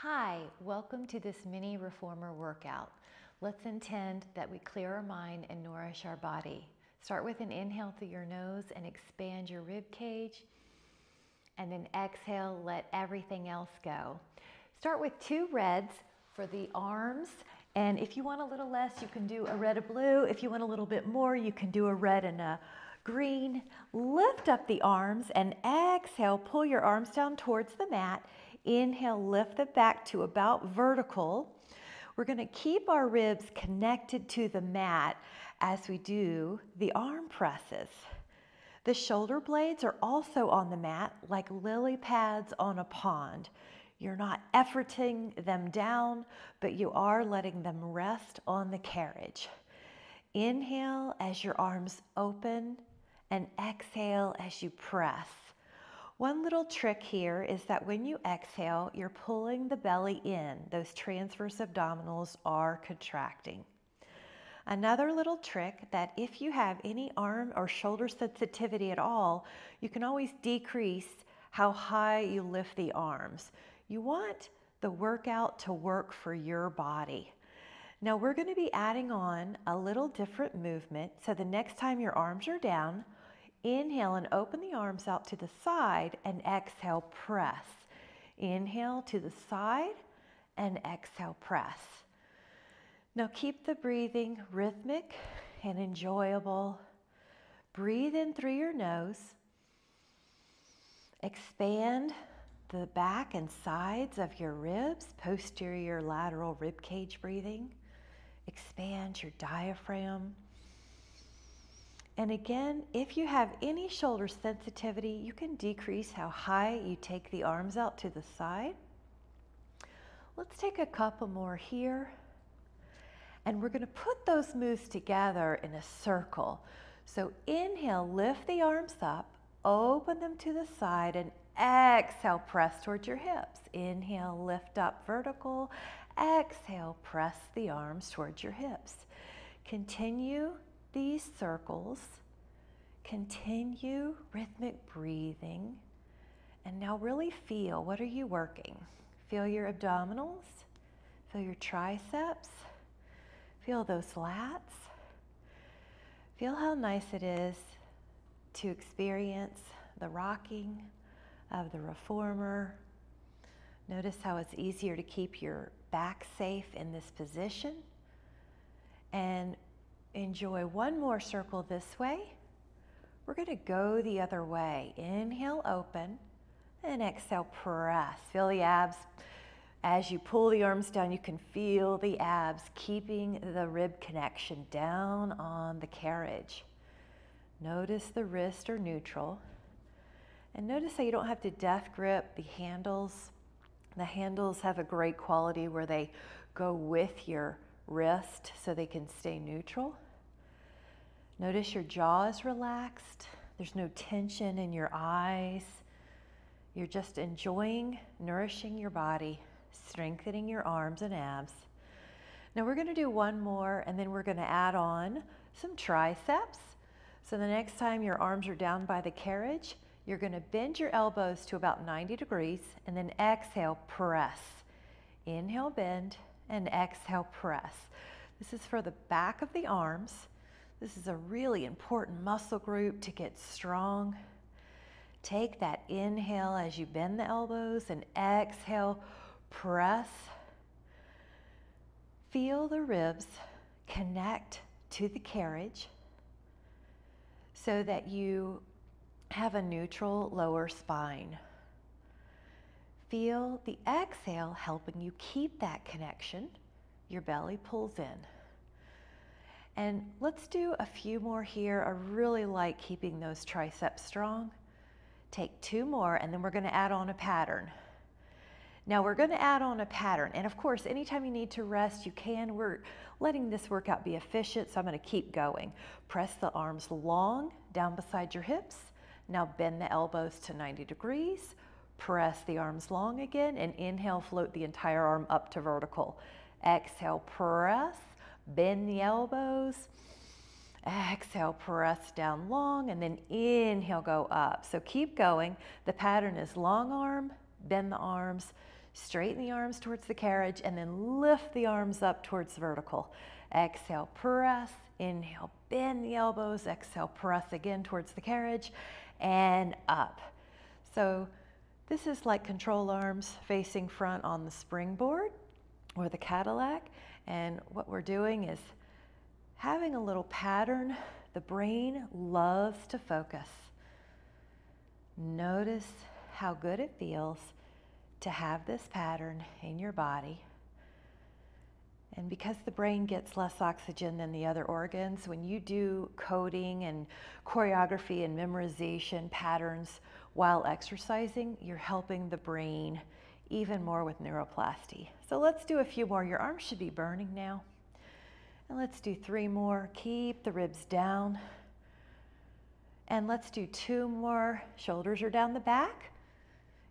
Hi, welcome to this mini reformer workout. Let's intend that we clear our mind and nourish our body. Start with an inhale through your nose and expand your rib cage. And then exhale, let everything else go. Start with 2 reds for the arms. And if you want a little less, you can do a red or blue. If you want a little bit more, you can do a red and a green. Lift up the arms and exhale, pull your arms down towards the mat. Inhale, lift the back to about vertical. We're going to keep our ribs connected to the mat as we do the arm presses. The shoulder blades are also on the mat like lily pads on a pond. You're not efforting them down, but you are letting them rest on the carriage. Inhale as your arms open and exhale as you press. One little trick here is that when you exhale, you're pulling the belly in. Those transverse abdominals are contracting. Another little trick that if you have any arm or shoulder sensitivity at all, you can always decrease how high you lift the arms. You want the workout to work for your body. Now we're going to be adding on a little different movement. So the next time your arms are down, inhale and open the arms out to the side and exhale, press. Inhale to the side and exhale, press. Now keep the breathing rhythmic and enjoyable. Breathe in through your nose. Expand the back and sides of your ribs, posterior lateral rib cage breathing. Expand your diaphragm. And again, if you have any shoulder sensitivity, you can decrease how high you take the arms out to the side. Let's take a couple more here. And we're going to put those moves together in a circle. So inhale, lift the arms up, open them to the side, and exhale, press towards your hips. Inhale, lift up vertical. Exhale, press the arms towards your hips. Continue these circles, continue rhythmic breathing, and now really feel, what are you working? Feel your abdominals, feel your triceps, feel those lats. Feel how nice it is to experience the rocking of the reformer. Notice how it's easier to keep your back safe in this position. And enjoy one more circle this way. We're going to go the other way. Inhale, open, and exhale, press. Feel the abs. As you pull the arms down, you can feel the abs keeping the rib connection down on the carriage. Notice the wrists are neutral. And notice how you don't have to death grip the handles. The handles have a great quality where they go with your wrist so they can stay neutral. Notice your jaw is relaxed. There's no tension in your eyes. You're just enjoying nourishing your body, strengthening your arms and abs. Now we're going to do one more, and then we're going to add on some triceps. So the next time your arms are down by the carriage, you're going to bend your elbows to about 90 degrees and then exhale, press. Inhale, bend, and exhale, press. This is for the back of the arms. This is a really important muscle group to get strong. Take that inhale as you bend the elbows and exhale, press. Feel the ribs connect to the carriage so that you have a neutral lower spine. Feel the exhale helping you keep that connection. Your belly pulls in. And let's do a few more here. I really like keeping those triceps strong. Take 2 more, and then we're going to add on a pattern. Now we're going to add on a pattern. And of course, anytime you need to rest, you can. We're letting this workout be efficient, so I'm going to keep going. Press the arms long down beside your hips. Now bend the elbows to 90 degrees. Press the arms long again, and inhale, float the entire arm up to vertical. Exhale, press. Bend the elbows, exhale, press down long, and then inhale, go up. So keep going. The pattern is long arm, bend the arms, Straighten the arms towards the carriage and then lift the arms up towards vertical. Exhale, press. Inhale, bend the elbows. Exhale, press again towards the carriage and up. So this is like control arms facing front on the springboard or the Cadillac. And what we're doing is having a little pattern. The brain loves to focus. Notice how good it feels to have this pattern in your body. And because the brain gets less oxygen than the other organs, when you do coding and choreography and memorization patterns while exercising, you're helping the brain even more with neuroplasty. So let's do a few more. Your arms should be burning now. And let's do 3 more. Keep the ribs down. And let's do 2 more. Shoulders are down the back.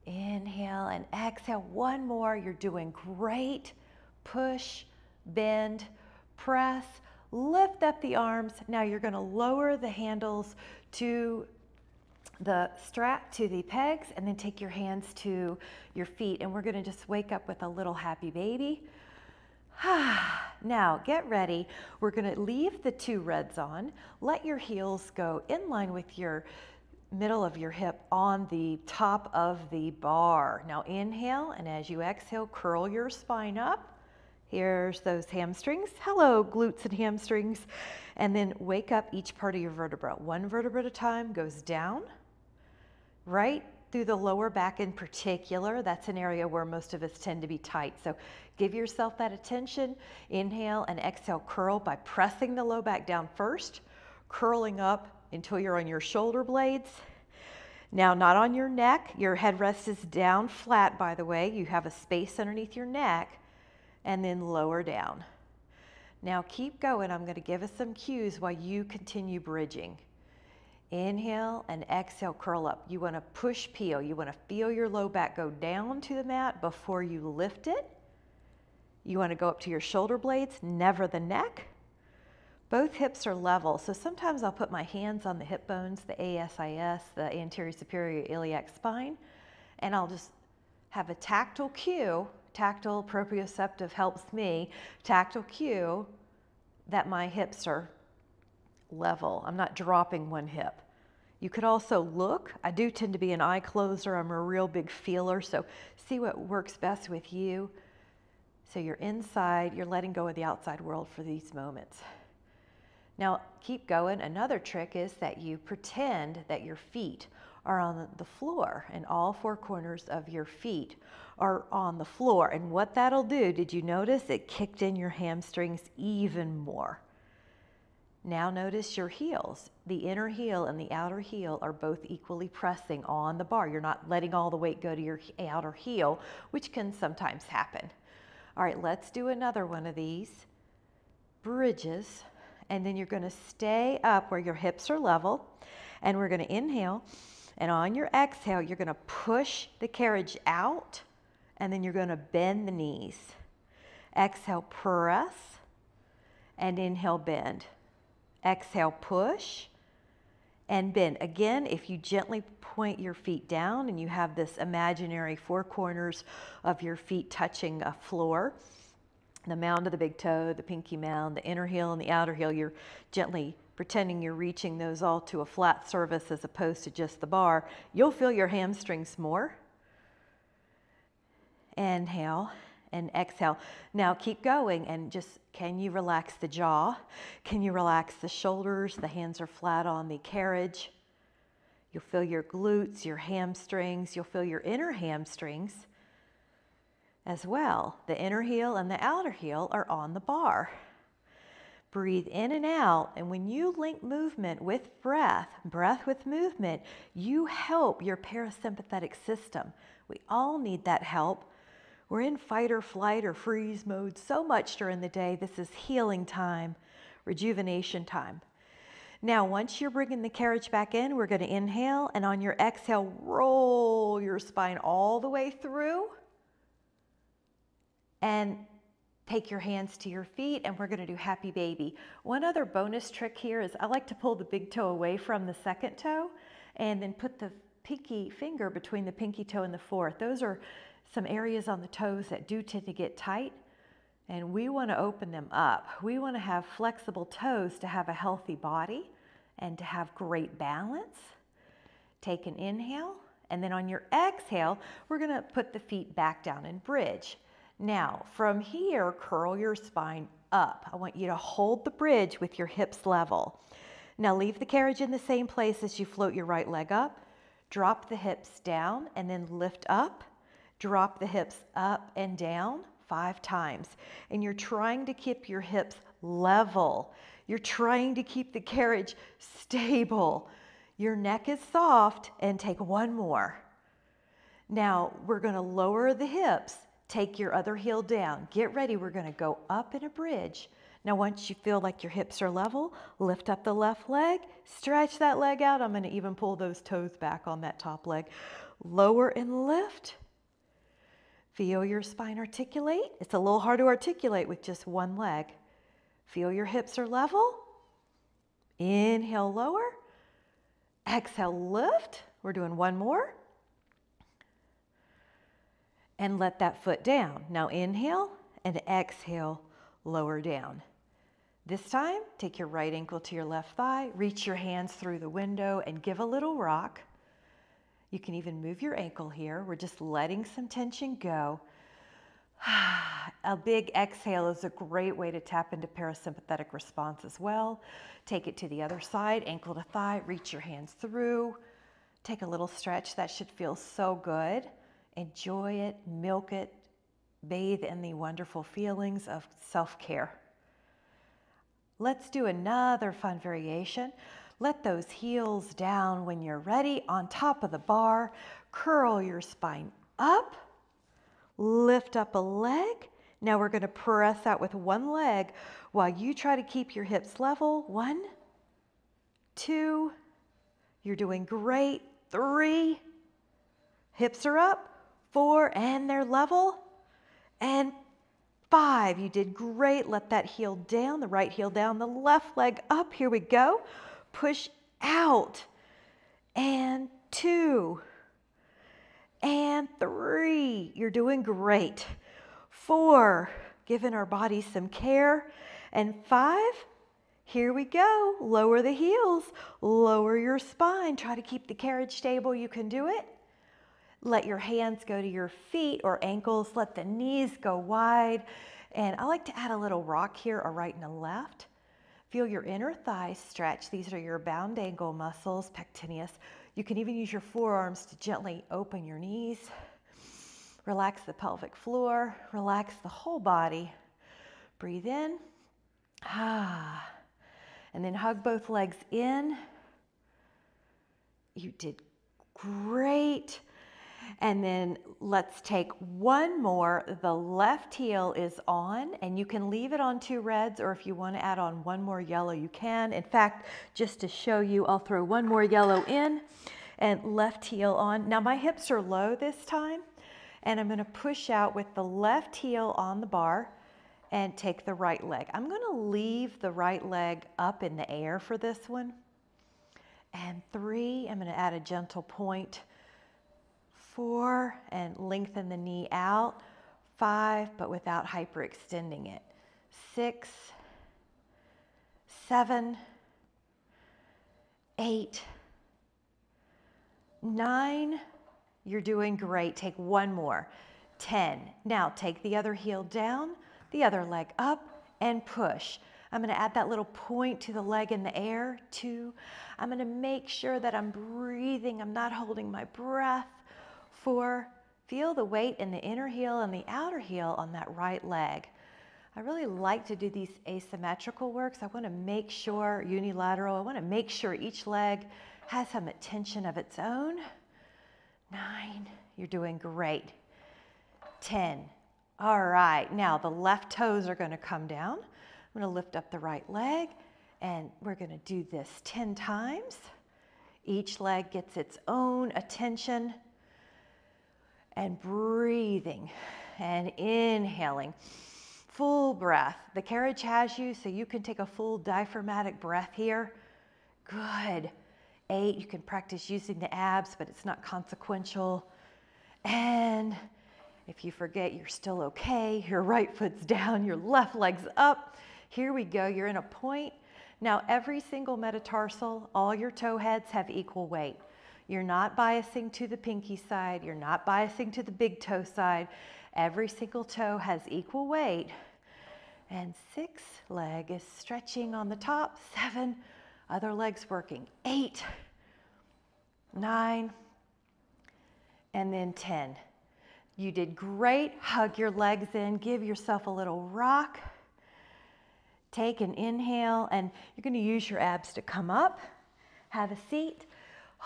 Inhale and exhale. 1 more. You're doing great. Push, bend, press, lift up the arms. Now you're going to lower the handles to the strap, to the pegs, and then take your hands to your feet. And we're going to just wake up with a little happy baby. Now get ready. We're going to leave the 2 reds on. Let your heels go in line with your middle of your hip on the top of the bar. Now inhale, and as you exhale, curl your spine up. Here's those hamstrings. Hello, glutes and hamstrings. And then wake up each part of your vertebra. 1 vertebra at a time goes down, right through the lower back in particular. That's an area where most of us tend to be tight. So give yourself that attention. Inhale and exhale, curl by pressing the low back down first, curling up until you're on your shoulder blades. Now, not on your neck. Your headrest is down flat, by the way. You have a space underneath your neck, and then lower down. Now keep going. I'm going to give us some cues while you continue bridging. Inhale and exhale, curl up. You want to push, peel. You want to feel your low back go down to the mat before you lift it. You want to go up to your shoulder blades, never the neck. Both hips are level, so sometimes I'll put my hands on the hip bones, the ASIS, the anterior superior iliac spine, and I'll just have a tactile cue. Tactile proprioceptive helps me. Tactile cue that my hips are level. I'm not dropping one hip. You could also look. I do tend to be an eye closer. I'm a real big feeler, so see what works best with you. So you're inside, you're letting go of the outside world for these moments. Now keep going. Another trick is that you pretend that your feet are on the floor and all 4 corners of your feet are on the floor. And what that'll do, did you notice? It kicked in your hamstrings even more. Now notice your heels. The inner heel and the outer heel are both equally pressing on the bar. You're not letting all the weight go to your outer heel, which can sometimes happen. All right, let's do another one of these. Bridges. And then you're going to stay up where your hips are level. And we're going to inhale. And on your exhale, you're going to push the carriage out. And then you're going to bend the knees. Exhale, press. And inhale, bend. Exhale, push. And bend. Again, if you gently point your feet down and you have this imaginary 4 corners of your feet touching a floor, the mound of the big toe, the pinky mound, the inner heel and the outer heel, you're gently pretending you're reaching those all to a flat surface as opposed to just the bar, you'll feel your hamstrings more. Inhale and exhale. Now keep going and just, can you relax the jaw? Can you relax the shoulders? The hands are flat on the carriage. You'll feel your glutes, your hamstrings. You'll feel your inner hamstrings as well. The inner heel and the outer heel are on the bar. Breathe in and out, and when you link movement with breath, breath with movement, you help your parasympathetic system. We all need that help. We're in fight or flight or freeze mode so much during the day. This is healing time, rejuvenation time. Now, once you're bringing the carriage back in, we're going to inhale, and on your exhale, roll your spine all the way through. And take your hands to your feet, and we're going to do happy baby. One other bonus trick here is I like to pull the big toe away from the second toe and then put the pinky finger between the pinky toe and the fourth. Those are some areas on the toes that do tend to get tight, and we want to open them up. We want to have flexible toes to have a healthy body and to have great balance. Take an inhale, and then on your exhale, we're going to put the feet back down and bridge. Now, from here, curl your spine up. I want you to hold the bridge with your hips level. Now, leave the carriage in the same place as you float your right leg up. Drop the hips down and then lift up. Drop the hips up and down 5 times. And you're trying to keep your hips level. You're trying to keep the carriage stable. Your neck is soft, and take 1 more. Now, we're going to lower the hips. Take your other heel down. Get ready. We're going to go up in a bridge. Now, once you feel like your hips are level, lift up the left leg, stretch that leg out. I'm going to even pull those toes back on that top leg. Lower and lift. Feel your spine articulate. It's a little hard to articulate with just one leg. Feel your hips are level. Inhale, lower. Exhale, lift. We're doing 1 more. And let that foot down. Now inhale and exhale, lower down. This time, take your right ankle to your left thigh, reach your hands through the window and give a little rock. You can even move your ankle here. We're just letting some tension go. A big exhale is a great way to tap into parasympathetic response as well. Take it to the other side, ankle to thigh, reach your hands through. Take a little stretch. That should feel so good. Enjoy it, milk it, bathe in the wonderful feelings of self-care. Let's do another fun variation. Let those heels down when you're ready on top of the bar. Curl your spine up. Lift up a leg. Now we're going to press out with one leg while you try to keep your hips level. 1, 2, you're doing great. 3, hips are up. 4, and they're level. And 5, you did great. Let that heel down, the right heel down, the left leg up. Here we go. Push out. And 2. And 3, you're doing great. 4, giving our body some care. And 5, here we go. Lower the heels, lower your spine. Try to keep the carriage stable. You can do it. Let your hands go to your feet or ankles. Let the knees go wide. And I like to add a little rock here, a right and a left. Feel your inner thighs stretch. These are your bound ankle muscles, pectineus. You can even use your forearms to gently open your knees. Relax the pelvic floor. Relax the whole body. Breathe in. And then hug both legs in. You did great. And then let's take 1 more. The left heel is on, and you can leave it on 2 reds, or if you want to add on 1 more yellow, you can. In fact, just to show you, I'll throw 1 more yellow in and left heel on. Now my hips are low this time, and I'm going to push out with the left heel on the bar and take the right leg. I'm going to leave the right leg up in the air for this one. And 3, I'm going to add a gentle point. 4, and lengthen the knee out. 5, but without hyperextending it. 6, 7, 8, 9. You're doing great. Take 1 more. 10. Now take the other heel down, the other leg up, and push. I'm going to add that little point to the leg in the air. 2. I'm going to make sure that I'm breathing. I'm not holding my breath. 4, feel the weight in the inner heel and the outer heel on that right leg. I really like to do these asymmetrical works. I want to make sure, unilateral, I want to make sure each leg has some attention of its own. 9, you're doing great. 10, all right, now the left toes are going to come down. I'm going to lift up the right leg, and we're going to do this 10 times. Each leg gets its own attention. And breathing and inhaling. Full breath. The carriage has you, so you can take a full diaphragmatic breath here. Good. 8, you can practice using the abs, but it's not consequential. And If you forget, you're still okay. Your right foot's down, your left leg's up. Here we go, you're in a point. Now every single metatarsal, all your toe heads have equal weight. You're not biasing to the pinky side, you're not biasing to the big toe side. Every single toe has equal weight. And 6, leg is stretching on the top, 7, other leg's working, 8, 9, and then 10. You did great. Hug your legs in, give yourself a little rock. Take an inhale, and you're going to use your abs to come up. Have a seat.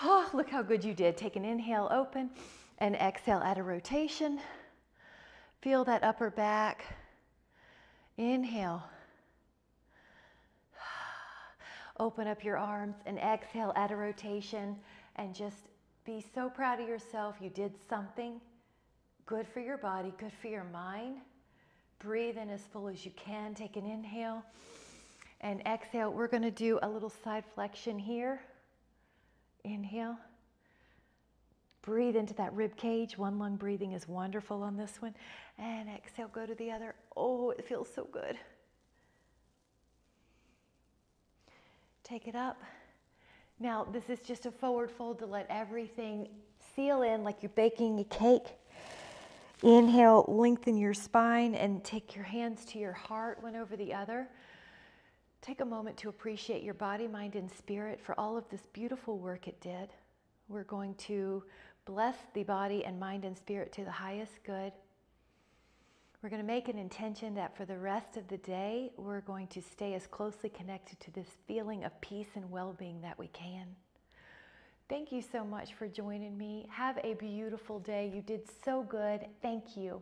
Oh, look how good you did. Take an inhale, open, and exhale, add a rotation. Feel that upper back. Inhale. Open up your arms and exhale, add a rotation, and just be so proud of yourself. You did something good for your body, good for your mind. Breathe in as full as you can. Take an inhale and exhale. We're going to do a little side flexion here. Inhale. Breathe into that rib cage. One lung breathing is wonderful on this one. And exhale, go to the other. Oh, it feels so good. Take it up. Now, this is just a forward fold to let everything seal in like you're baking a cake. Inhale, lengthen your spine and take your hands to your heart, one over the other. Take a moment to appreciate your body, mind, and spirit for all of this beautiful work it did. We're going to bless the body and mind and spirit to the highest good. We're going to make an intention that for the rest of the day, we're going to stay as closely connected to this feeling of peace and well-being that we can. Thank you so much for joining me. Have a beautiful day. You did so good. Thank you.